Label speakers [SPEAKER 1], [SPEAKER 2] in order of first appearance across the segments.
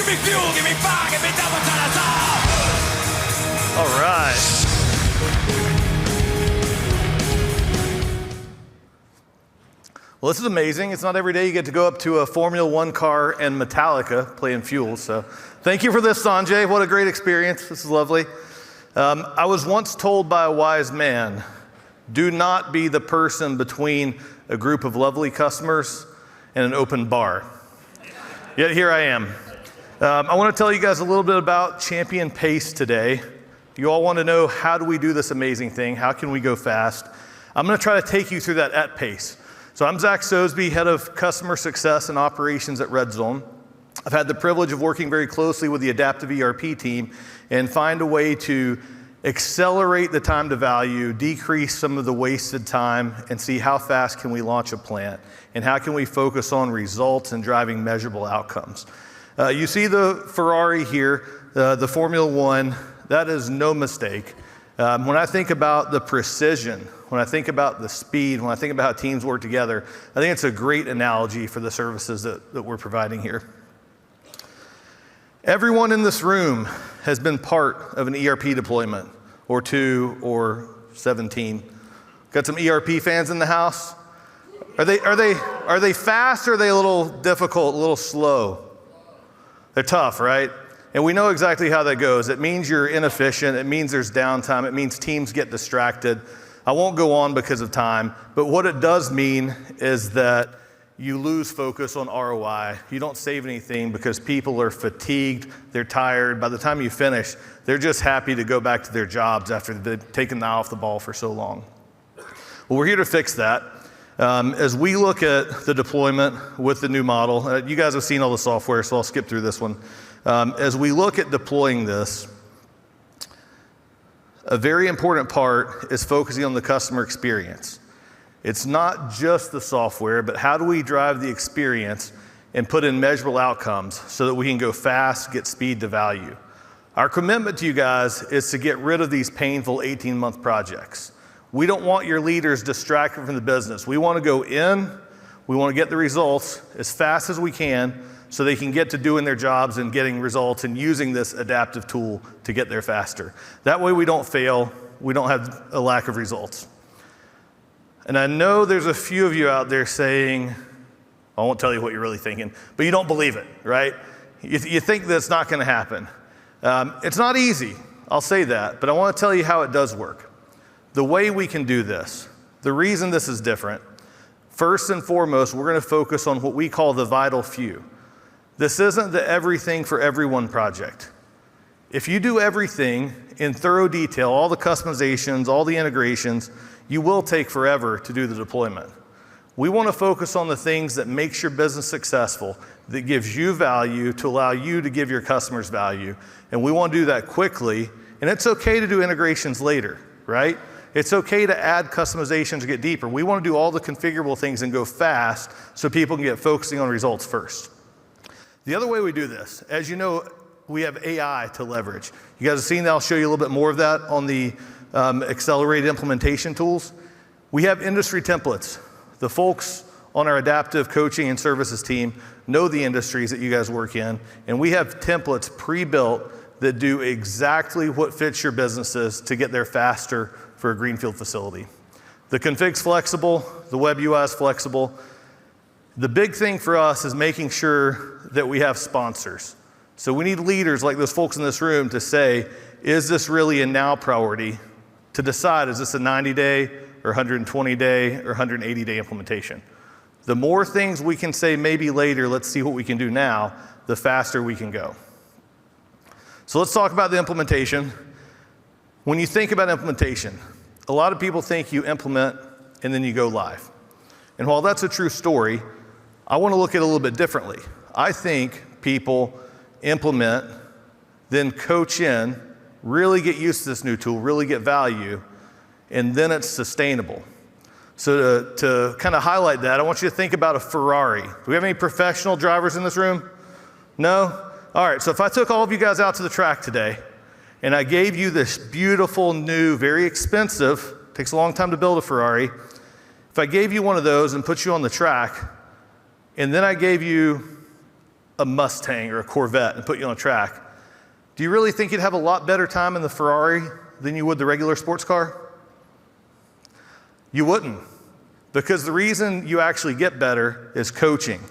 [SPEAKER 1] me fuel, give me fire, give me double time.
[SPEAKER 2] All right. Well, this is amazing. It's not every day you get to go up to a Formula One car and Metallica playing Fuel. So thank you for this, Sanjay. What a great experience. This is lovely. I was once told by a wise man, do not be the person between a group of lovely customers and an open bar. Yet here I am. I want to tell you guys a little bit about Champion Pace today. You all want to know, how do we do this amazing thing? How can we go fast? I'm going to try to take you through that at pace. So I'm Zack, Sosebee, head of customer success and operations at Red Zone. I've had the privilege of working very closely with the adaptive ERP team and find a way to accelerate the time to value, decrease some of the wasted time, and see how fast can we launch a plant, and how can we focus on results and driving measurable outcomes. You see the Ferrari here, the Formula One, that is no mistake. When I think about the precision, when I think about the speed, when I think about how teams work together, I think it's a great analogy for the services that we're providing here. Everyone in this room has been part of an ERP deployment, or 2 or 17. Got some ERP fans in the house? Are they fast, or are they a little difficult, a little slow? They're tough, right? And we know exactly how that goes. It means you're inefficient. It means there's downtime. It means teams get distracted. I won't go on because of time, but what it does mean is that you lose focus on ROI. You don't save anything because people are fatigued, they're tired. By the time you finish, they're just happy to go back to their jobs after they've taken the eye off the ball for so long. Well, we're here to fix that. As we look at the deployment with the new model, you guys have seen all the software, so I'll skip through this one. As we look at deploying this, a very important part is focusing on the customer experience. It's not just the software, but how do we drive the experience and put in measurable outcomes so that we can go fast, get speed to value. Our commitment to you guys is to get rid of these painful 18-month projects. We don't want your leaders distracted from the business. We want to go in, we want to get the results as fast as we can so they can get to doing their jobs and getting results and using this adaptive tool to get there faster. That way we don't fail, we don't have a lack of results. And I know there's a few of you out there saying, I won't tell you what you're really thinking, but you don't believe it, right? You think that it's not going to happen. It's not easy, I'll say that, but I want to tell you how it does work. The way we can do this, the reason this is different, first and foremost, we're going to focus on what we call the vital few. This isn't the everything for everyone project. If you do everything in thorough detail, all the customizations, all the integrations, you will take forever to do the deployment. We want to focus on the things that makes your business successful, that gives you value to allow you to give your customers value. And we want to do that quickly. And it's okay to do integrations later, right? It's okay to add customizations to get deeper. We want to do all the configurable things and go fast so people can get focusing on results first. The other way we do this, as you know, we have AI to leverage. You guys have seen that. I'll show you a little bit more of that on the accelerated implementation tools. We have industry templates. The folks on our adaptive coaching and services team know the industries that you guys work in, and we have templates pre-built that do exactly what fits your businesses to get there faster for a greenfield facility. The config's flexible, the web UI is flexible. The big thing for us is making sure that we have sponsors. So we need leaders like those folks in this room to say, is this really a now priority? To decide, is this a 90-day or 120-day or 180-day implementation? The more things we can say maybe later, let's see what we can do now, the faster we can go. So let's talk about the implementation. When you think about implementation, a lot of people think you implement and then you go live. And while that's a true story, I want to look at it a little bit differently. I think people implement, then coach in, really get used to this new tool, really get value, and then it's sustainable. So to kind of highlight that, I want you to think about a Ferrari. Do we have any professional drivers in this room? No? All right, so if I took all of you guys out to the track today, and I gave you this beautiful, new, very expensive, takes a long time to build a Ferrari, if I gave you one of those and put you on the track, and then I gave you a Mustang or a Corvette and put you on a track, do you really think you'd have a lot better time in the Ferrari than you would the regular sports car? You wouldn't, because the reason you actually get better is coaching.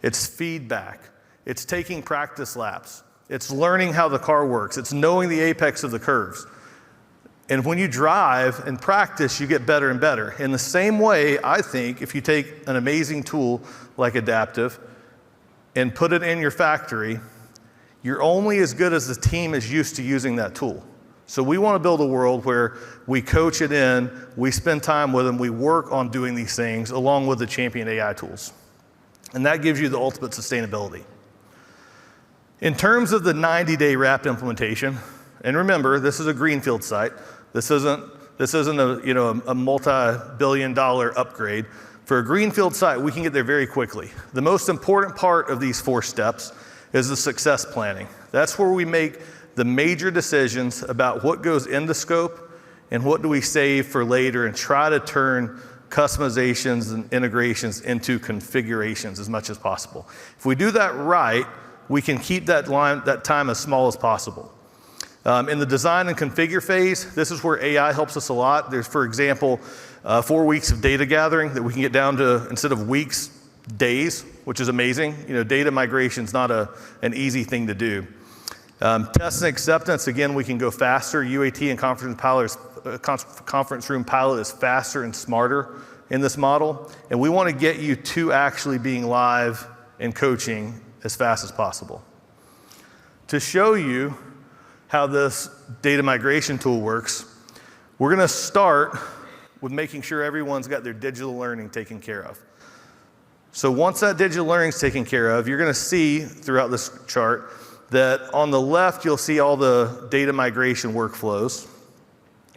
[SPEAKER 2] It's feedback. It's taking practice laps. It's learning how the car works. It's knowing the apex of the curves. And when you drive and practice, you get better and better. In the same way, I think if you take an amazing tool like Adaptive and put it in your factory, you're only as good as the team is used to using that tool. So we want to build a world where we coach it in, we spend time with them, we work on doing these things along with the champion AI tools. And that gives you the ultimate sustainability. In terms of the 90-day wrapped implementation, and remember, this is a greenfield site. This isn't a multi-billion-dollar upgrade. For a greenfield site, we can get there very quickly. The most important part of these 4 steps is the success planning. That's where we make the major decisions about what goes into scope and what do we save for later and try to turn customizations and integrations into configurations as much as possible. If we do that right, we can keep that time as small as possible. In the design and configure phase, this is where AI helps us a lot. There's, for example, 4 weeks of data gathering that we can get down to, instead of weeks, days, which is amazing. Data migration is not an easy thing to do. Test and acceptance, again, we can go faster. UAT and conference room pilot is faster and smarter in this model. And we want to get you to actually being live and coaching as fast as possible. To show you how this data migration tool works, we're going to start with making sure everyone's got their digital learning taken care of. So once that digital learning is taken care of, you're going to see throughout this chart that on the left, you'll see all the data migration workflows.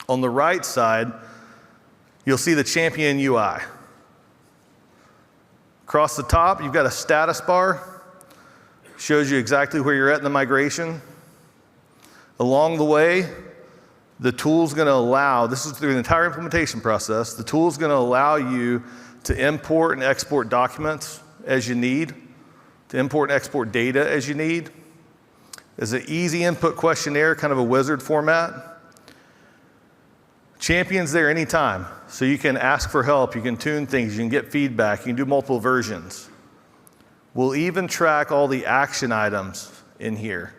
[SPEAKER 2] On the right side, you'll see the champion UI. Across the top, you've got a status bar. Shows you exactly where you're at in the migration. Along the way, the tool's going to allow, this is through the entire implementation process, the tool's going to allow you to import and export documents as you need, to import and export data as you need. There's an easy input questionnaire, kind of a wizard format. Champion's there anytime, so you can ask for help, you can tune things, you can get feedback, you can do multiple versions. We'll even track all the action items in here,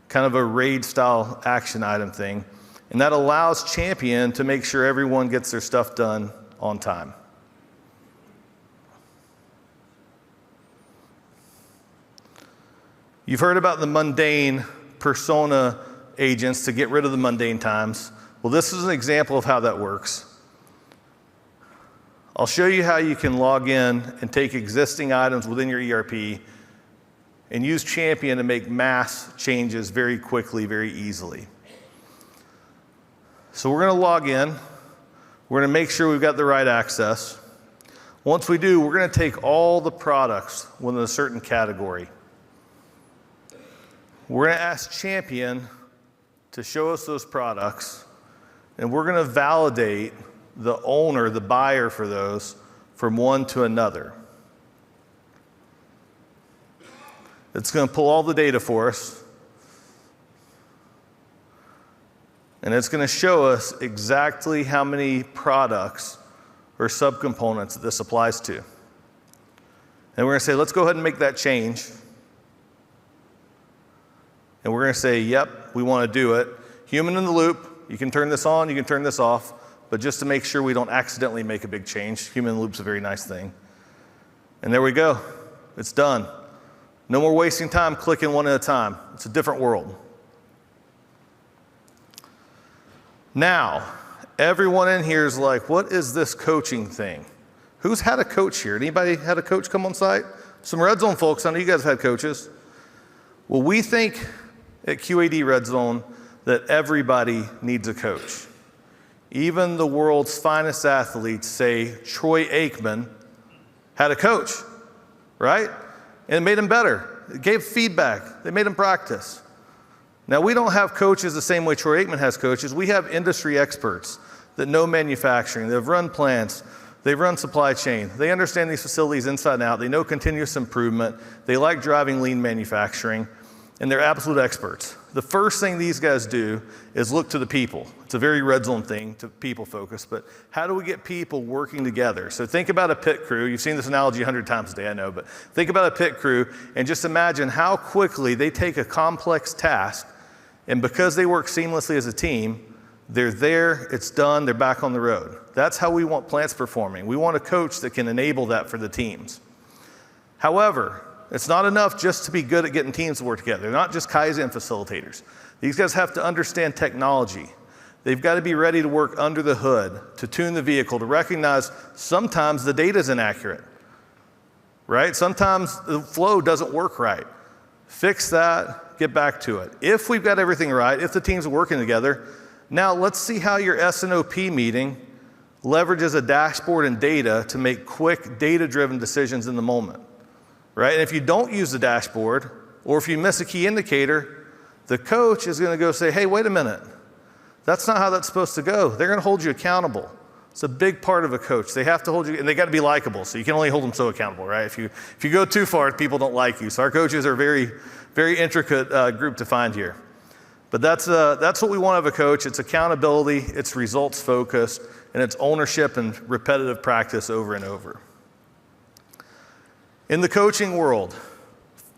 [SPEAKER 2] kind of a RAID style action item thing. And that allows Champion to make sure everyone gets their stuff done on time. You've heard about the mundane persona agents to get rid of the mundane times. Well, this is an example of how that works. I'll show you how you can log in and take existing items within your ERP and use Champion to make mass changes very quickly, very easily. So we're going to log in. We're going to make sure we've got the right access. Once we do, we're going to take all the products within a certain category. We're going to ask Champion to show us those products, and we're going to validate the owner, the buyer for those, from one to another. It's going to pull all the data for us, and it's going to show us exactly how many products or subcomponents that this applies to. And we're going to say, let's go ahead and make that change. And we're going to say, yep, we want to do it. Human in the loop, you can turn this on, you can turn this off, but just to make sure we don't accidentally make a big change, human in the loop's a very nice thing. And there we go. It's done. No more wasting time clicking one at a time. It's a different world. Now, everyone in here is like, what is this coaching thing? Who's had a coach here? Anybody had a coach come on site? Some Red Zone folks, I know you guys have had coaches. Well, we think at QAD Red Zone that everybody needs a coach. Even the world's finest athletes say Troy Aikman had a coach, right? And it made him better. It gave feedback. They made him practice. Now, we don't have coaches the same way Troy Aikman has coaches. We have industry experts that know manufacturing, that have run plants, They run supply chain. They understand these facilities inside and out. They know continuous improvement. They like driving lean manufacturing, and they're absolute experts. The first thing these guys do is look to the people. It's a very red zone thing, to people focus, but how do we get people working together? So think about a pit crew. You've seen this analogy 100 times a day, I know, but think about a pit crew and just imagine how quickly they take a complex task, and because they work seamlessly as a team, they're there, it's done, they're back on the road. That's how we want plants performing. We want a coach that can enable that for the teams. However, it's not enough just to be good at getting teams to work together. They're not just Kaizen facilitators. These guys have to understand technology. They've got to be ready to work under the hood, to tune the vehicle, to recognize sometimes the data is inaccurate, right? Sometimes the flow doesn't work right. Fix that, get back to it. If we've got everything right, if the teams are working together, now let's see how your S&OP meeting leverages a dashboard and data to make quick data-driven decisions in the moment, right? And if you don't use the dashboard, or if you miss a key indicator, the coach is gonna go say, hey, wait a minute. That's not how that's supposed to go. They're gonna hold you accountable. It's a big part of a coach. They have to hold you, and they gotta be likable, so you can only hold them so accountable, right? If you go too far, people don't like you. So our coaches are a very, very intricate group to find here. But that's what we want of a coach. It's accountability, it's results focused, and it's ownership and repetitive practice over and over. In the coaching world,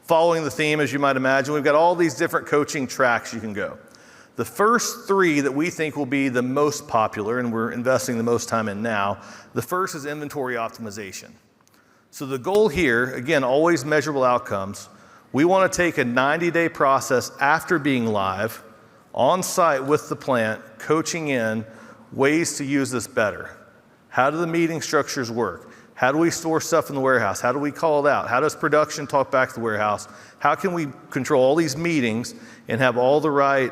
[SPEAKER 2] following the theme, as you might imagine, we've got all these different coaching tracks you can go. The first three that we think will be the most popular, and we're investing the most time in now, the first is inventory optimization. So the goal here, again, always measurable outcomes. We want to take a 90-day process after being live, on site with the plant, coaching in ways to use this better. How do the meeting structures work? How do we store stuff in the warehouse? How do we call it out? How does production talk back to the warehouse? How can we control all these meetings and have all the right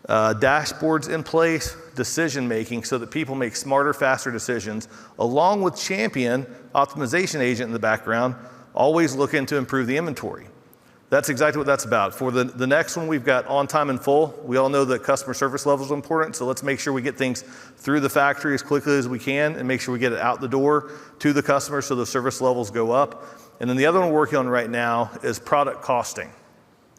[SPEAKER 2] dashboards in place, decision making, so that people make smarter, faster decisions, along with champion optimization agent in the background, always looking to improve the inventory. That's exactly what that's about. For the next one, we've got on time and full. We all know that customer service levels are important, so let's make sure we get things through the factory as quickly as we can and make sure we get it out the door to the customer so the service levels go up. And then the other one we're working on right now is product costing.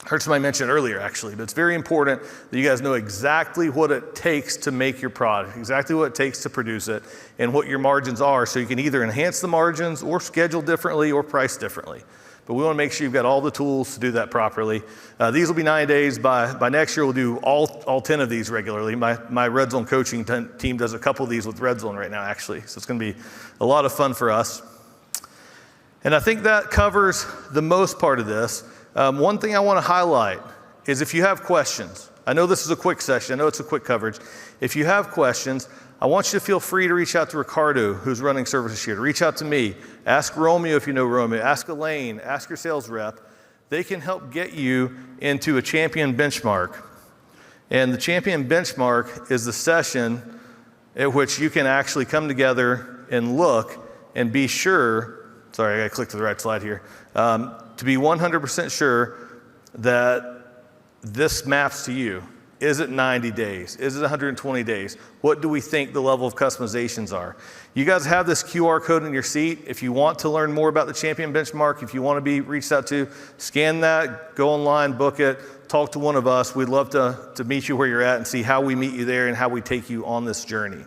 [SPEAKER 2] I heard somebody mention it earlier, actually, but it's very important that you guys know exactly what it takes to make your product, exactly what it takes to produce it, and what your margins are, so you can either enhance the margins or schedule differently or price differently. But we want to make sure you've got all the tools to do that properly. These will be 90 days. By next year, we'll do all 10 of these regularly. My Red Zone coaching team does a couple of these with Red Zone right now, actually. So it's going to be a lot of fun for us. And I think that covers the most part of this. One thing I want to highlight is if you have questions. I know this is a quick session. I know it's a quick coverage. If you have questions, I want you to feel free to reach out to Ricardo, who's running services here, to reach out to me. Ask Romeo if you know Romeo. Ask Elaine. Ask your sales rep. They can help get you into a champion benchmark. And the champion benchmark is the session at which you can actually come together and look and be sure, sorry, I got to click to the right slide here, to be 100% sure that this maps to you. Is it 90 days? Is it 120 days? What do we think the level of customizations are? You guys have this QR code in your seat. If you want to learn more about the champion benchmark, if you want to be reached out to, scan that, go online, book it, talk to one of us. We'd love to meet you where you're at and see how we meet you there and how we take you on this journey.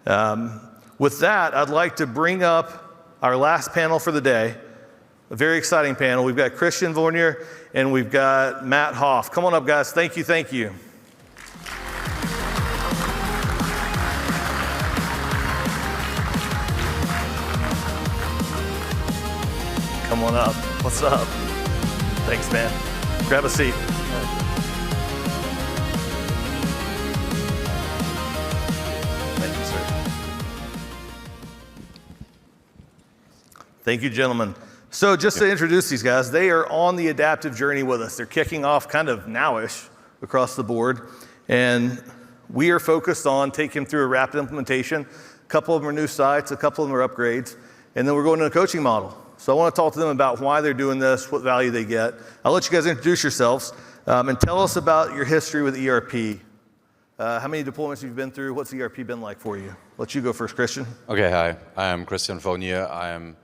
[SPEAKER 2] With that, I'd like to bring up our last panel for the day, a very exciting panel. We've got Christian Vornier and we've got Matt Hoff. Come on up, guys. Thank you, thank you. Come on up. What's up? Thanks, man. Grab a seat. Thank you, sir. Thank you, gentlemen. So just to introduce these guys, they are on the adaptive journey with us. They're kicking off kind of nowish across the board. And we are focused on taking them through a rapid implementation. A couple of them are new sites, a couple of them are upgrades. And then we're going to a coaching model. So I want to talk to them about why they're doing this, what value they get. I'll let you guys introduce yourselves and tell us about your history with ERP. How many deployments you've been through? What's ERP been like for you? Let you go first, Christian.
[SPEAKER 3] Okay, hi. I am Christian Fournier. I am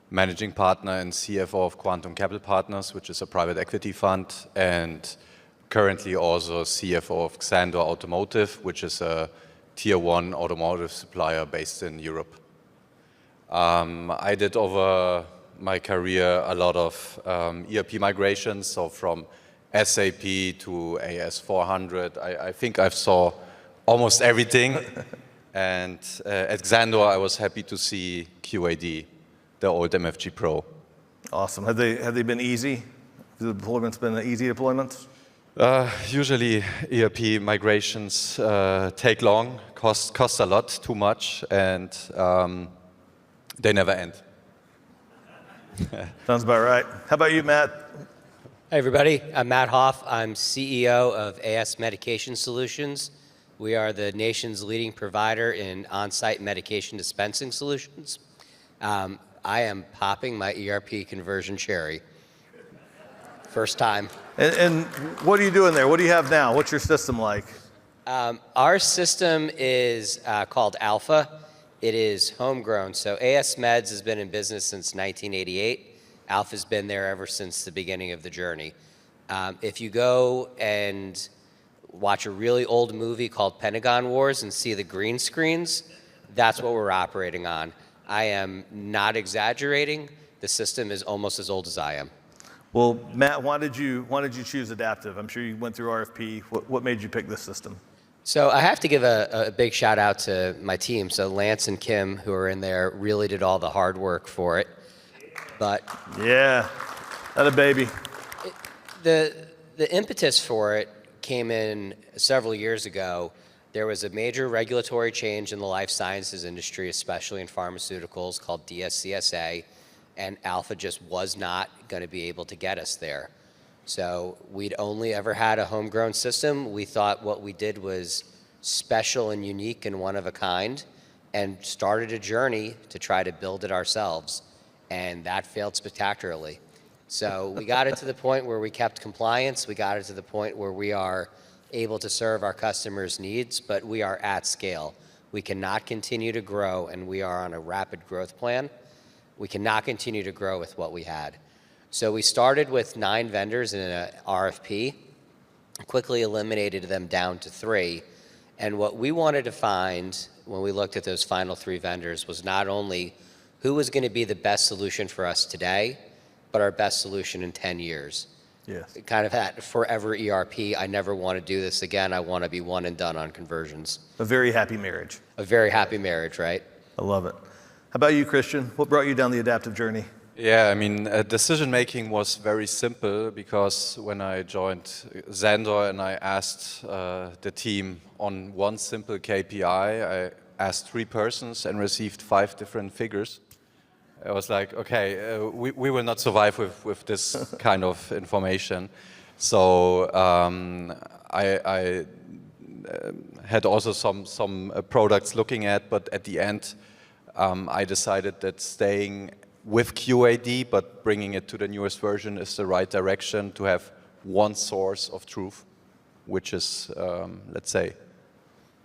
[SPEAKER 3] managing partner and CFO of Quantum Capital Partners, which is a private equity fund, and currently also CFO of Xandor Automotive, which is a tier 1 automotive supplier based in Europe. I did over my career a lot of ERP migrations, so from SAP to AS400. I think I've saw almost everything. And at Xandor, I was happy to see QAD, the old MFG Pro.
[SPEAKER 2] Awesome. Have they been easy? Have the deployments been easy deployments?
[SPEAKER 3] Usually ERP migrations take long, cost a lot, too much, and they never end.
[SPEAKER 2] Sounds about right. How about you, Matt?
[SPEAKER 4] Hi, everybody. I'm Matt Hoff. I'm CEO of AS Medication Solutions. We are the nation's leading provider in on-site medication dispensing solutions. I am popping my ERP conversion cherry. First time.
[SPEAKER 2] And what are you doing there? What do you have now? What's your system like?
[SPEAKER 4] Our system is called Alpha. It is homegrown. So AS Meds has been in business since 1988. Alpha's been there ever since the beginning of the journey. If you go and watch a really old movie called Pentagon Wars and see the green screens, that's what we're operating on. I am not exaggerating. The system is almost as old as I am.
[SPEAKER 2] Well, Matt, why did you choose Adaptive? I'm sure you went through RFP. What made you pick this system?
[SPEAKER 4] So I have to give a big shout out to my team. So Lance and Kim, who are in there, really did all the hard work for it. But
[SPEAKER 2] yeah, that a baby.
[SPEAKER 4] The impetus for it came in several years ago. There was a major regulatory change in the life sciences industry, especially in pharmaceuticals, called DSCSA, and Alpha just was not going to be able to get us there. So we'd only ever had a homegrown system. We thought what we did was special and unique and one of a kind, and started a journey to try to build it ourselves. And that failed spectacularly. So we got it to the point where we kept compliance. We got it to the point where we are able to serve our customers' needs, but we are at scale. We cannot continue to grow, and we are on a rapid growth plan. We cannot continue to grow with what we had. So we started with 9 vendors in an RFP, quickly eliminated them down to 3. And what we wanted to find when we looked at those final 3 vendors was not only who was going to be the best solution for us today, but our best solution in 10 years.
[SPEAKER 2] Yes.
[SPEAKER 4] Kind of that forever ERP, I never want to do this again, I want to be one and done on conversions.
[SPEAKER 2] A very happy marriage.
[SPEAKER 4] A very happy marriage, right?
[SPEAKER 2] I love it. How about you, Christian? What brought you down the Adaptive journey?
[SPEAKER 3] Yeah, I mean, decision making was very simple because when I joined Xandor and I asked the team on one simple KPI, I asked 3 persons and received 5 different figures. I was like, okay, we will not survive with this kind of information. So I had also some products looking at, but at the end, I decided that staying with QAD, but bringing it to the newest version is the right direction to have one source of truth, which is, let's say,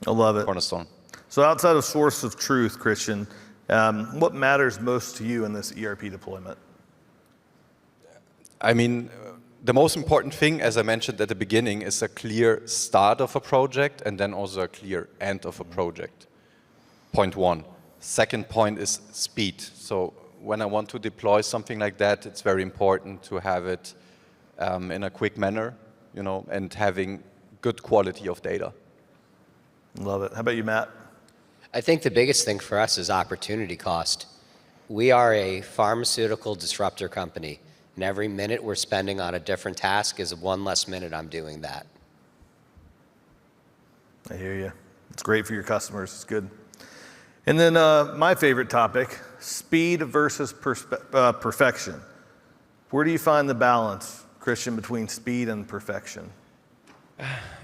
[SPEAKER 2] I love it.
[SPEAKER 3] cornerstone.
[SPEAKER 2] So outside of source of truth, Christian, what matters most to you in this ERP deployment?
[SPEAKER 3] I mean, the most important thing, as I mentioned at the beginning, is a clear start of a project and then also a clear end of a project. Point 1. Second point is speed. So when I want to deploy something like that, it's very important to have it in a quick manner, and having good quality of data.
[SPEAKER 2] Love it. How about you, Matt?
[SPEAKER 4] I think the biggest thing for us is opportunity cost. We are a pharmaceutical disruptor company, and every minute we're spending on a different task is one less minute I'm doing that.
[SPEAKER 2] I hear you. It's great for your customers. It's good. And then my favorite topic, speed versus perfection. Where do you find the balance, Christian, between speed and perfection?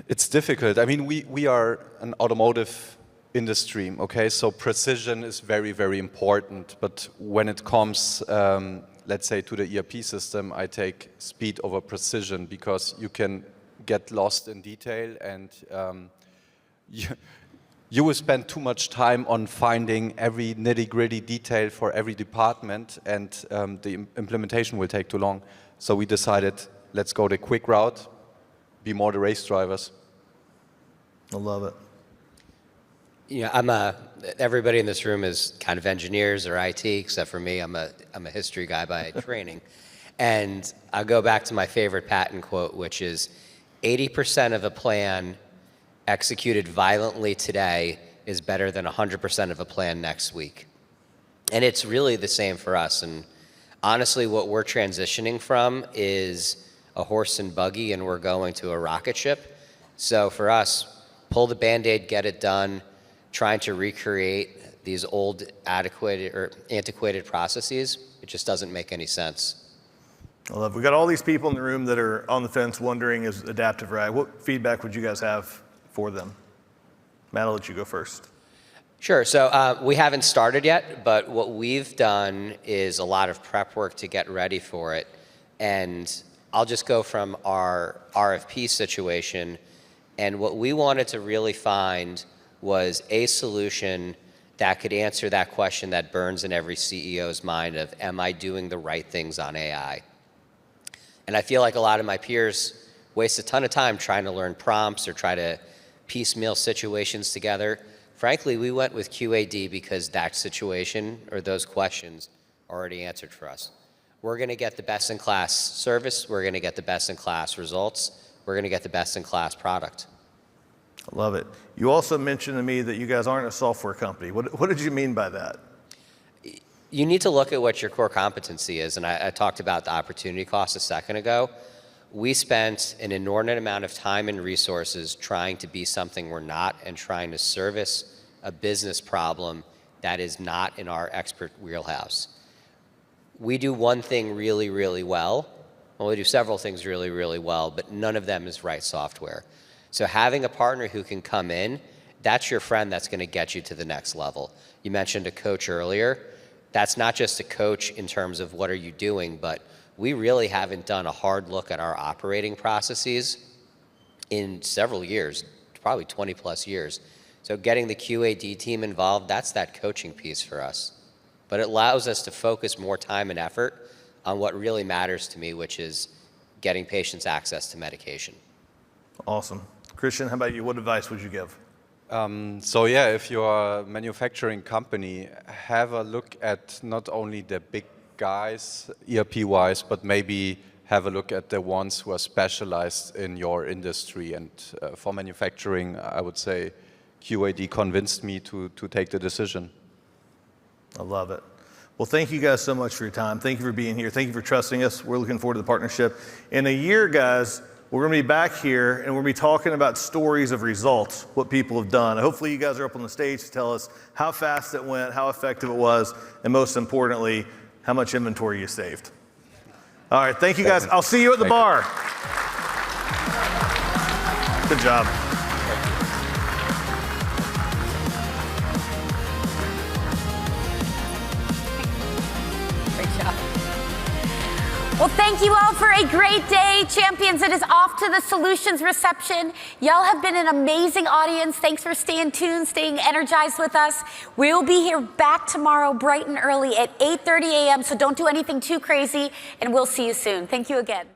[SPEAKER 3] It's difficult. I mean, we are an automotive industry, okay? So precision is very, very important. But when it comes, let's say, to the ERP system, I take speed over precision because you can get lost in detail and you will spend too much time on finding every nitty-gritty detail for every department, and the implementation will take too long. So we decided, let's go the quick route, be more the race drivers.
[SPEAKER 2] I love it.
[SPEAKER 4] You know, everybody in this room is kind of engineers or IT, except for me. I'm a history guy by training. And I'll go back to my favorite Patton quote, which is 80% of a plan executed violently today is better than 100% of a plan next week. And it's really the same for us. And honestly, what we're transitioning from is a horse and buggy, and we're going to a rocket ship. So for us, pull the Band-Aid, get it done, trying to recreate these old antiquated processes, it just doesn't make any sense.
[SPEAKER 2] I love it. We got all these people in the room that are on the fence wondering, is adaptive right? What feedback would you guys have for them? Matt, I'll let you go first.
[SPEAKER 4] Sure. So we haven't started yet, but what we've done is a lot of prep work to get ready for it. And I'll just go from our RFP situation. And what we wanted to really find was a solution that could answer that question that burns in every CEO's mind of, am I doing the right things on AI? And I feel like a lot of my peers waste a ton of time trying to learn prompts or try to piecemeal situations together. Frankly, we went with QAD because that situation or those questions are already answered for us. We're going to get the best-in-class service. We're going to get the best-in-class results. We're going to get the best-in-class product.
[SPEAKER 2] I love it. You also mentioned to me that you guys aren't a software company. What did you mean by that?
[SPEAKER 4] You need to look at what your core competency is, and I talked about the opportunity cost a second ago. We spent an inordinate amount of time and resources trying to be something we're not and trying to service a business problem that is not in our expert wheelhouse. We do one thing really, really well. Well, we do several things really, really well, but none of them is right software. So having a partner who can come in, that's your friend that's going to get you to the next level. You mentioned a coach earlier. That's not just a coach in terms of what are you doing, but we really haven't done a hard look at our operating processes in several years, probably 20 plus years. So getting the QAD team involved, that's that coaching piece for us. But it allows us to focus more time and effort on what really matters to me, which is getting patients access to medication.
[SPEAKER 2] Awesome. Christian, how about you? What advice would you give?
[SPEAKER 3] So yeah, if you're a manufacturing company, have a look at not only the big guys, ERP-wise, but maybe have a look at the ones who are specialized in your industry. And for manufacturing, I would say QAD convinced me to take the decision.
[SPEAKER 2] I love it. Well, thank you guys so much for your time. Thank you for being here. Thank you for trusting us. We're looking forward to the partnership. In a year, guys, we're going to be back here and we're going to be talking about stories of results, what people have done. Hopefully you guys are up on the stage to tell us how fast it went, how effective it was, and most importantly, how much inventory you saved. All right, thank you guys. I'll see you at the bar. Good job.
[SPEAKER 5] Well, thank you all for a great day. Champions, it is off to the solutions reception. Y'all have been an amazing audience. Thanks for staying tuned, staying energized with us. We'll be here back tomorrow bright and early at 8:30 a.m., so don't do anything too crazy, and we'll see you soon. Thank you again.